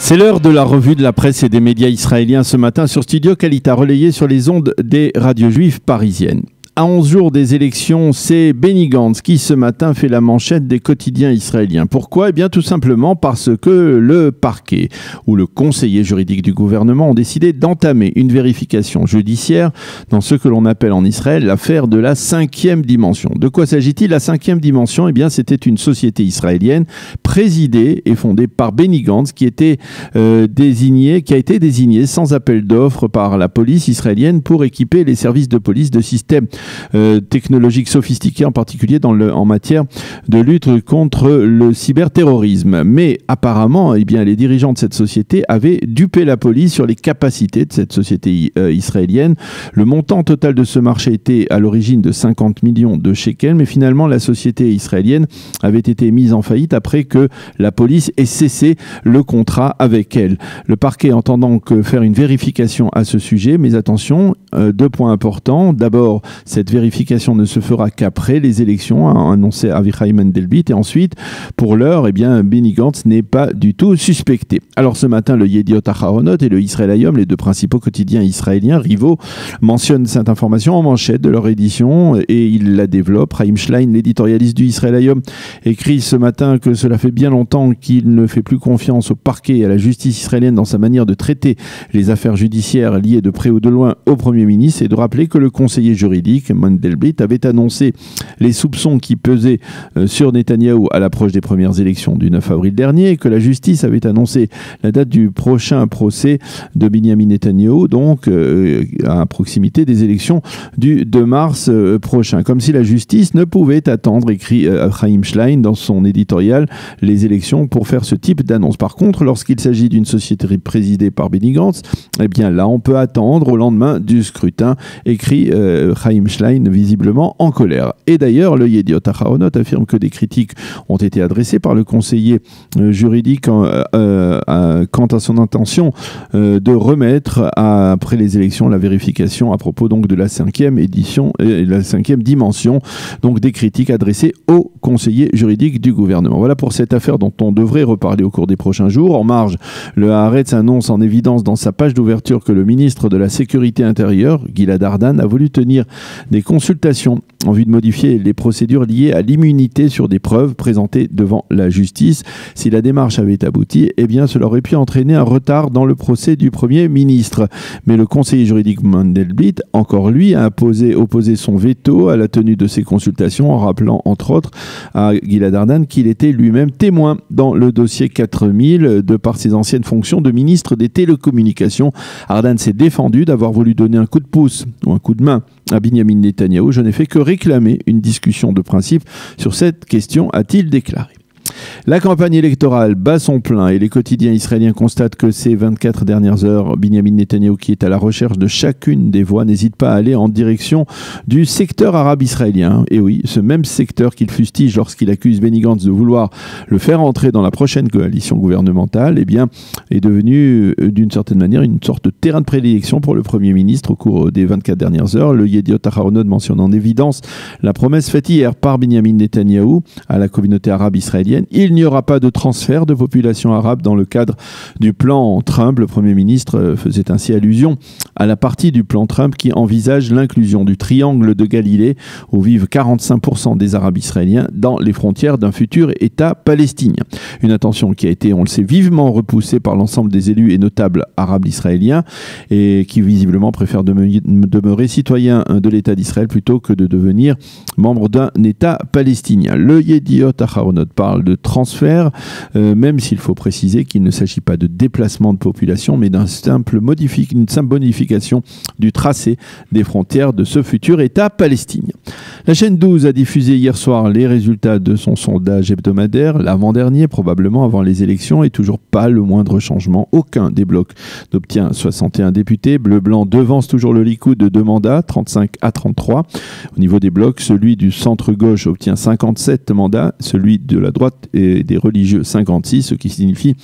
C'est l'heure de la revue de la presse et des médias israéliens ce matin sur Studio Kalita, relayé sur les ondes des radios juives parisiennes. À 11 jours des élections, c'est Benny Gantz qui ce matin fait la manchette des quotidiens israéliens. Pourquoi ? Eh bien tout simplement parce que le parquet ou le conseiller juridique du gouvernement ont décidé d'entamer une vérification judiciaire dans ce que l'on appelle en Israël l'affaire de la 5e dimension. De quoi s'agit-il ? La 5e dimension, eh bien c'était une société israélienne présidée et fondée par Benny Gantz qui a été désignée sans appel d'offres par la police israélienne pour équiper les services de police de systèmes technologiques sophistiqués, en particulier en matière de lutte contre le cyberterrorisme. Mais apparemment, eh bien, les dirigeants de cette société avaient dupé la police sur les capacités de cette société israélienne. Le montant total de ce marché était à l'origine de 50 millions de shekels, mais finalement la société israélienne avait été mise en faillite après que la police ait cessé le contrat avec elle. Le parquet entend donc faire une vérification à ce sujet, mais attention, deux points importants. D'abord, cette vérification ne se fera qu'après les élections, a annoncé Avichai Mendelblit. Et ensuite, pour l'heure, eh bien, Benny Gantz n'est pas du tout suspecté. Alors ce matin, le Yediot Aharonot et le Israel Hayom, les deux principaux quotidiens israéliens rivaux, mentionnent cette information en manchette de leur édition et ils la développent. Chaim Schlein, l'éditorialiste du Israel Hayom, écrit ce matin que cela fait bien longtemps qu'il ne fait plus confiance au parquet et à la justice israélienne dans sa manière de traiter les affaires judiciaires liées de près ou de loin au Premier ministre, et de rappeler que le conseiller juridique Mendelblit avait annoncé les soupçons qui pesaient sur Netanyahou à l'approche des premières élections du 9 avril dernier, et que la justice avait annoncé la date du prochain procès de Binyamin Netanyahou, donc à proximité des élections du 2 mars prochain. Comme si la justice ne pouvait attendre, écrit Chaim Schlein dans son éditorial, les élections pour faire ce type d'annonce. Par contre, lorsqu'il s'agit d'une société présidée par Benny Gantz, eh bien là, on peut attendre au lendemain du scrutin, écrit Chaim Schlein, visiblement en colère. Et d'ailleurs, le Yediot Aharonot affirme que des critiques ont été adressées par le conseiller juridique quant à son intention de remettre après les élections la vérification à propos donc de la 5e édition et la 5e dimension, donc des critiques adressées au conseiller juridique du gouvernement. Voilà pour cette affaire dont on devrait reparler au cours des prochains jours. En marge, le Haaretz annonce en évidence dans sa page d'ouverture que le ministre de la Sécurité intérieure, Gilad Ardan, a voulu tenir des consultations en vue de modifier les procédures liées à l'immunité sur des preuves présentées devant la justice. Si la démarche avait abouti, eh bien cela aurait pu entraîner un retard dans le procès du Premier ministre. Mais le conseiller juridique Mendelblit, encore lui, a opposé son veto à la tenue de ces consultations en rappelant entre autres à Gilad Ardan qu'il était lui-même témoin dans le dossier 4000 de par ses anciennes fonctions de ministre des télécommunications. Ardan s'est défendu d'avoir voulu donner un coup de pouce ou un coup de main à Binyamin Netanyahou. Je n'ai fait que réclamer une discussion de principe sur cette question, a-t-il déclaré. La campagne électorale bat son plein et les quotidiens israéliens constatent que ces 24 dernières heures, Binyamin Netanyahou, qui est à la recherche de chacune des voix, n'hésite pas à aller en direction du secteur arabe israélien. Et oui, ce même secteur qu'il fustige lorsqu'il accuse Benny Gantz de vouloir le faire entrer dans la prochaine coalition gouvernementale, eh bien, est devenu d'une certaine manière une sorte de terrain de prédilection pour le Premier ministre au cours des 24 dernières heures. Le Yediot Aharonot mentionne en évidence la promesse faite hier par Binyamin Netanyahou à la communauté arabe israélienne. Il n'y aura pas de transfert de population arabe dans le cadre du plan Trump. Le Premier ministre faisait ainsi allusion à la partie du plan Trump qui envisage l'inclusion du triangle de Galilée où vivent 45% des Arabes israéliens dans les frontières d'un futur État palestinien. Une intention qui a été, on le sait, vivement repoussée par l'ensemble des élus et notables arabes israéliens et qui visiblement préfèrent demeurer citoyens de l'État d'Israël plutôt que de devenir membre d'un État palestinien. Le Yediot Aharonot parle de transfert, même s'il faut préciser qu'il ne s'agit pas de déplacement de population, mais d'une simple modification du tracé des frontières de ce futur État palestinien. La chaîne 12 a diffusé hier soir les résultats de son sondage hebdomadaire, l'avant-dernier, probablement avant les élections, et toujours pas le moindre changement. Aucun des blocs n'obtient 61 députés. Bleu-Blanc devance toujours le Likoud de 2 mandats, 35 à 33. Au niveau des blocs, celui du centre-gauche obtient 57 mandats, celui de la droite et des religieux 56, ce qui signifie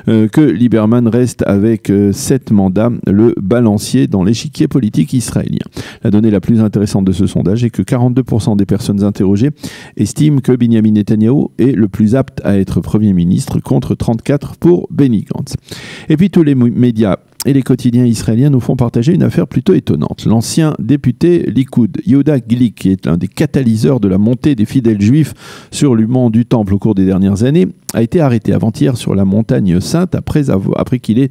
que Lieberman reste avec 7 mandats, le balancier dans l'échiquier politique israélien. La donnée la plus intéressante de ce sondage est que 42% des personnes interrogées estiment que Benjamin Netanyahou est le plus apte à être Premier ministre, contre 34% pour Benny Gantz. Et puis tous les médias et les quotidiens israéliens nous font partager une affaire plutôt étonnante. L'ancien député Likoud, Yehuda Glick, qui est l'un des catalyseurs de la montée des fidèles juifs sur le mont du Temple au cours des dernières années, a été arrêté avant-hier sur la montagne sainte après qu'il ait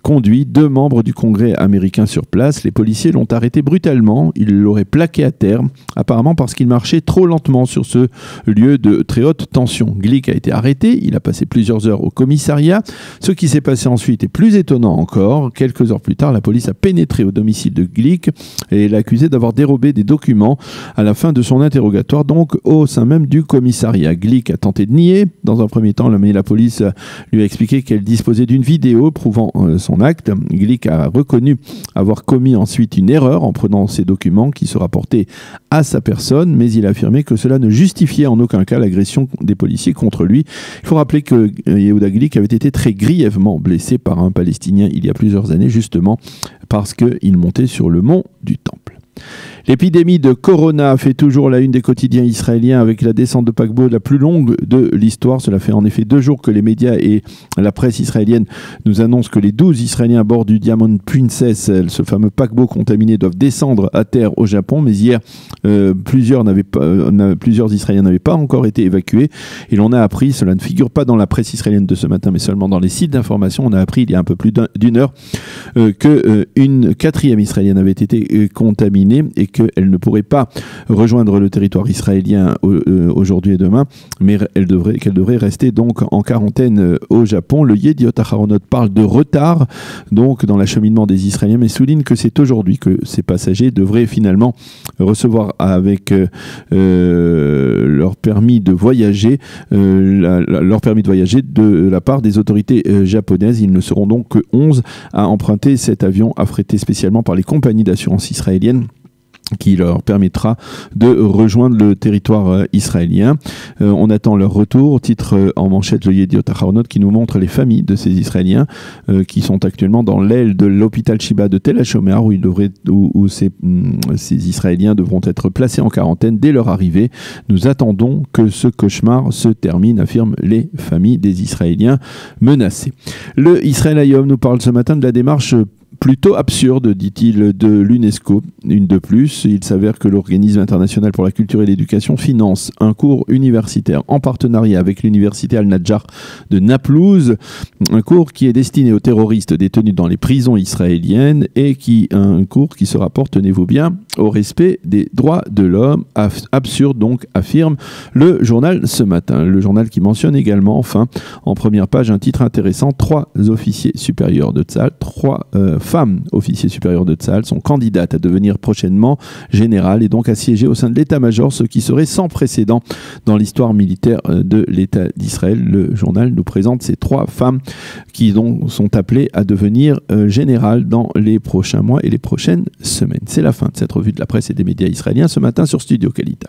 conduit 2 membres du Congrès américain sur place. Les policiers l'ont arrêté brutalement. Ils l'auraient plaqué à terre, apparemment parce qu'il marchait trop lentement sur ce lieu de très haute tension. Glick a été arrêté. Il a passé plusieurs heures au commissariat. Ce qui s'est passé ensuite est plus étonnant encore. Quelques heures plus tard, la police a pénétré au domicile de Glick et l'a accusé d'avoir dérobé des documents à la fin de son interrogatoire, donc au sein même du commissariat. Glick a tenté de nier dans un premier temps, mais la police lui a expliqué qu'elle disposait d'une vidéo prouvant son acte. Glick a reconnu avoir commis ensuite une erreur en prenant ces documents qui se rapportaient à sa personne, mais il a affirmé que cela ne justifiait en aucun cas l'agression des policiers contre lui. Il faut rappeler que Yehuda Glick avait été très grièvement blessé par un Palestinien il y a plusieurs années, justement parce qu'il montait sur le mont du Temple. L'épidémie de Corona fait toujours la une des quotidiens israéliens avec la descente de paquebot la plus longue de l'histoire. Cela fait en effet 2 jours que les médias et la presse israélienne nous annoncent que les 12 Israéliens à bord du Diamond Princess, ce fameux paquebot contaminé, doivent descendre à terre au Japon. Mais hier, plusieurs Israéliens n'avaient pas encore été évacués. Et l'on a appris, cela ne figure pas dans la presse israélienne de ce matin, mais seulement dans les sites d'information, on a appris il y a un peu plus d'une heure qu'une 4e Israélienne avait été contaminée et qu'elle ne pourrait pas rejoindre le territoire israélien aujourd'hui et demain, mais qu'elle devrait rester donc en quarantaine au Japon. Le Yediot Aharonot parle de retard donc dans l'acheminement des Israéliens, mais souligne que c'est aujourd'hui que ces passagers devraient finalement recevoir avec leur permis de voyager de la part des autorités japonaises. Ils ne seront donc que 11 à emprunter cet avion affrété spécialement par les compagnies d'assurance israéliennes, qui leur permettra de rejoindre le territoire israélien. On attend leur retour. Titre en manchette le Yediot Aharonot qui nous montre les familles de ces Israéliens qui sont actuellement dans l'aile de l'hôpital Shiba de Tel HaShomer où ces Israéliens devront être placés en quarantaine dès leur arrivée. Nous attendons que ce cauchemar se termine, affirment les familles des Israéliens menacés. Le Israël Hayom nous parle ce matin de la démarche plutôt absurde, dit-il, de l'UNESCO. Une de plus, il s'avère que l'Organisme international pour la culture et l'éducation finance un cours universitaire en partenariat avec l'université Al-Najjar de Naplouse, un cours qui est destiné aux terroristes détenus dans les prisons israéliennes et un cours qui se rapporte, tenez-vous bien, au respect des droits de l'homme. Absurde donc, affirme le journal ce matin. Le journal qui mentionne également, enfin, en première page, un titre intéressant, 3 officiers supérieurs de Tsahal, 3 femmes officiers supérieurs de Tsahal sont candidates à devenir prochainement générales et donc à siéger au sein de l'état-major, ce qui serait sans précédent dans l'histoire militaire de l'État d'Israël. Le journal nous présente ces 3 femmes qui donc sont appelées à devenir générales dans les prochains mois et les prochaines semaines. C'est la fin de cette revue de la presse et des médias israéliens ce matin sur Studio Kalita.